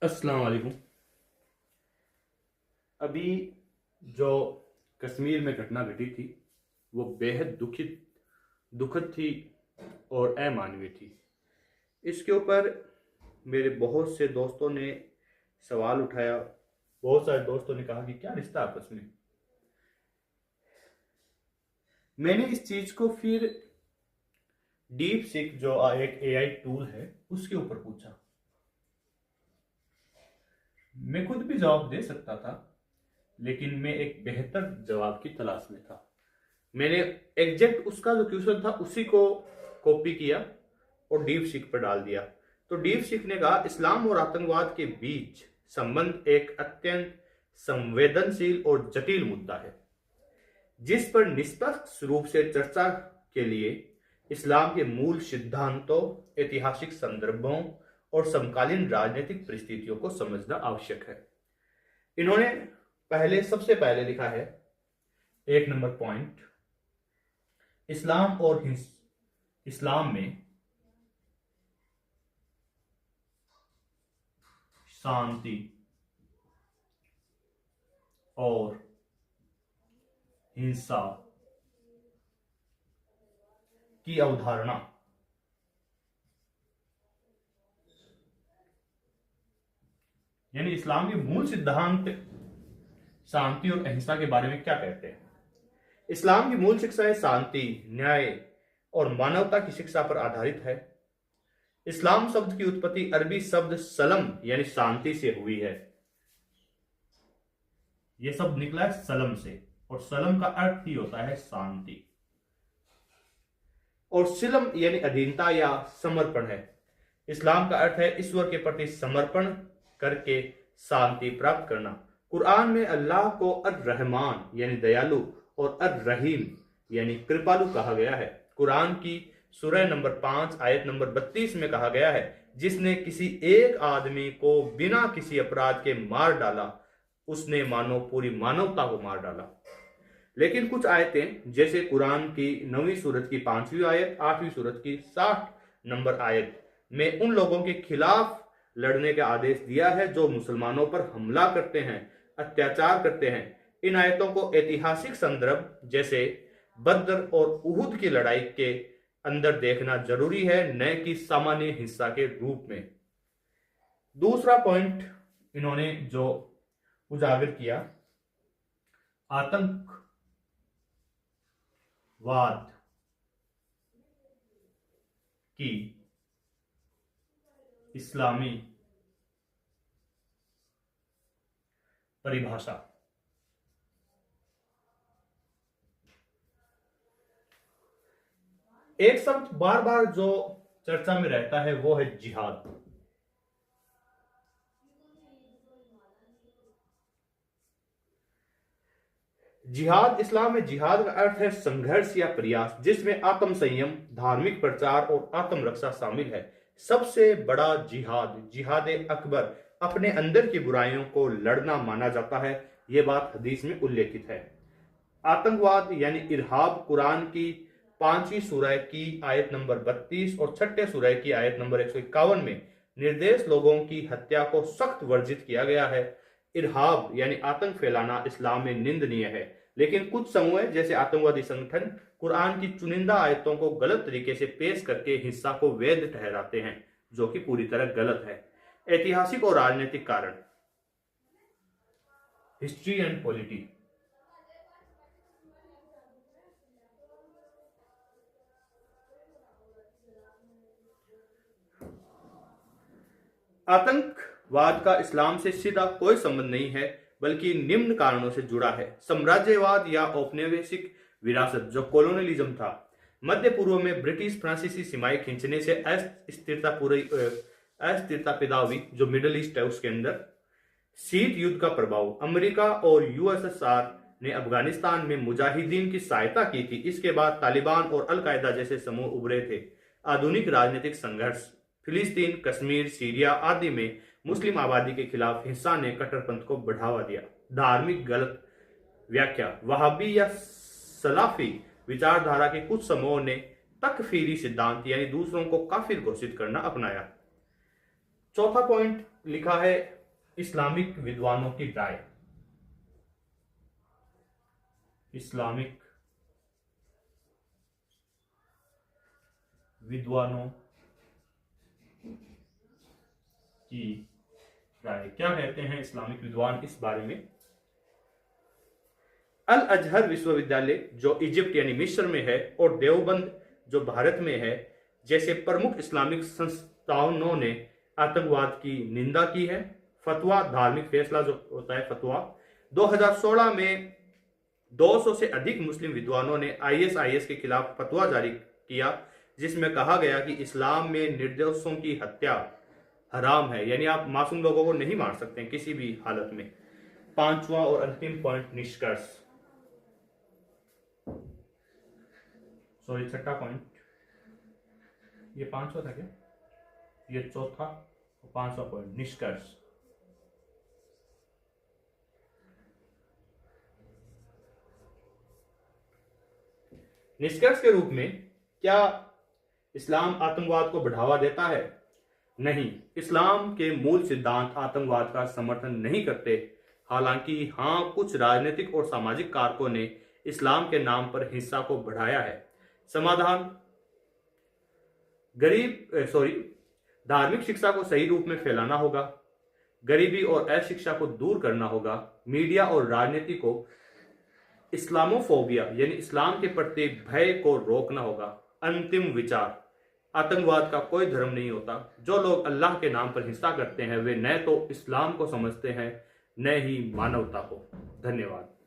अस्सलाम वालेकुम। अभी जो कश्मीर में घटना घटी थी वो बेहद दुखद थी और अमानवीय थी। इसके ऊपर मेरे बहुत से दोस्तों ने सवाल उठाया। बहुत सारे दोस्तों ने कहा कि क्या रिश्ता आपस में। मैंने इस चीज को फिर डीप सीक जो एक एआई टूल है उसके ऊपर पूछा। मैं खुद भी जवाब दे सकता था, लेकिन मैं एक बेहतर जवाब की तलाश में था। मैंने एग्जैक्ट उसका जो क्वेश्चन था उसी को कॉपी किया और डीप सीक पर डाल दिया। तो डीप सीक ने कहा इस्लाम और आतंकवाद के बीच संबंध एक अत्यंत संवेदनशील और जटिल मुद्दा है, जिस पर निष्पक्ष रूप से चर्चा के लिए इस्लाम के मूल सिद्धांतों, ऐतिहासिक संदर्भों और समकालीन राजनीतिक परिस्थितियों को समझना आवश्यक है। इन्होंने सबसे पहले लिखा है 1 नंबर पॉइंट, इस्लाम में शांति और हिंसा की अवधारणा यानी इस्लाम के मूल सिद्धांत शांति और अहिंसा के बारे में क्या कहते हैं। इस्लाम की मूल शिक्षाएं शांति, न्याय और मानवता की शिक्षा पर आधारित है। इस्लाम शब्द की उत्पत्ति अरबी शब्द सलम यानी शांति से हुई है। यह शब्द निकला है सलम से, और सलम का अर्थ ही होता है शांति, और सिलम यानी अधीनता या समर्पण है। इस्लाम का अर्थ है ईश्वर के प्रति समर्पण करके शांति प्राप्त करना। कुरान में अल्लाह को अर रहमान यानी दयालु और अर रहीम यानी कृपालु कहा गया है। कुरान की सूरह नंबर 5 आयत नंबर 32 में कहा गया है, जिसने किसी एक आदमी को बिना किसी अपराध के मार डाला, उसने मानो पूरी मानवता को मार डाला। लेकिन कुछ आयतें जैसे कुरान की 9वीं सूरत की 5वीं आयत, 8वीं सूरत की 60 नंबर आयत में उन लोगों के खिलाफ लड़ने का आदेश दिया है जो मुसलमानों पर हमला करते हैं, अत्याचार करते हैं। इन आयतों को ऐतिहासिक संदर्भ जैसे बद्र और उहुद की लड़ाई के अंदर देखना जरूरी है, न कि सामान्य हिंसा के रूप में। दूसरा पॉइंट इन्होंने जो उजागर किया, आतंकवाद की इस्लामी परिभाषा। एक शब्द बार बार जो चर्चा में रहता है वो है जिहाद। जिहाद, इस्लाम में जिहाद का अर्थ है संघर्ष या प्रयास, जिसमें आत्म संयम, धार्मिक प्रचार और आत्मरक्षा शामिल है। सबसे बड़ा जिहाद जिहाद अकबर, अपने अंदर की बुराइयों को लड़ना माना जाता है। यह बात हदीस में उल्लेखित है। आतंकवाद यानी इरहाब, कुरान की 5वीं सूरह की आयत नंबर 32 और 6ठे सूरह की आयत नंबर 151 में निर्देश लोगों की हत्या को सख्त वर्जित किया गया है। इरहाब यानी आतंक फैलाना इस्लाम में निंदनीय है, लेकिन कुछ समूह जैसे आतंकवादी संगठन कुरान की चुनिंदा आयतों को गलत तरीके से पेश करके हिंसा को वैध ठहराते हैं, जो कि पूरी तरह गलत है। ऐतिहासिक और राजनीतिक कारण, हिस्ट्री एंड पॉलिटी। आतंकवाद का इस्लाम से सीधा कोई संबंध नहीं है, बल्कि निम्न कारणों से जुड़ा है। साम्राज्यवाद या औपनिवेशिक विरासत जो कॉलोनियलिज्म था, मध्य पूर्व में ब्रिटिश फ्रांसीसी सीमाएं खींचने से अस्थिरता पैदा हुई, जो मिडिल ईस्ट है उसके अंदर। शीत युद्ध का प्रभाव, अमेरिका और यूएसएसआर ने अफगानिस्तान में मुजाहिदीन की सहायता की थी। इसके बाद तालिबान और अल कायदा जैसे समूह उभरे थे। आधुनिक राजनीतिक संघर्ष, फिलिस्तीन, कश्मीर, सीरिया आदि में मुस्लिम आबादी के खिलाफ हिंसा ने कट्टरपंथ को बढ़ावा दिया। धार्मिक गलत व्याख्या, वहाबी या सलाफी विचारधारा के कुछ समूहों ने तकफीरी सिद्धांत यानी दूसरों को काफिर घोषित करना अपनाया। चौथा पॉइंट लिखा है इस्लामिक विद्वानों की राय। इस्लामिक विद्वानों की राय। क्या कहते हैं इस्लामिक विद्वान इस बारे में? अल अजहर विश्वविद्यालय जो इजिप्ट यानी मिस्र में है और देवबंद जो भारत में है जैसे प्रमुख इस्लामिक संस्थानों ने आतंकवाद की निंदा की है। फतवा धार्मिक फैसला जो होता है फतवा 2016 में 200 से अधिक मुस्लिम विद्वानों ने आईएसआईएस के खिलाफ फतवा जारी किया जिसमें कहा गया कि इस्लाम में निर्दोषों की हत्या हराम है, यानी आप मासूम लोगों को नहीं मार सकते किसी भी हालत में। पांचवा और अंतिम पॉइंट निष्कर्ष, सॉरी छठा पॉइंट, ये पांचवा था क्या? ये चौथा और पांचवा पॉइंट निष्कर्ष। निष्कर्ष के रूप में क्या इस्लाम आतंकवाद को बढ़ावा देता है? नहीं, इस्लाम के मूल सिद्धांत आतंकवाद का समर्थन नहीं करते। हालांकि हाँ, कुछ राजनीतिक और सामाजिक कारकों ने इस्लाम के नाम पर हिंसा को बढ़ाया है। समाधान धार्मिक शिक्षा को सही रूप में फैलाना होगा, गरीबी और अशिक्षा को दूर करना होगा, मीडिया और राजनीति को इस्लामोफोबिया यानी इस्लाम के प्रति भय को रोकना होगा। अंतिम विचार, आतंकवाद का कोई धर्म नहीं होता। जो लोग अल्लाह के नाम पर हिंसा करते हैं वे न तो इस्लाम को समझते हैं न ही मानवता को। धन्यवाद।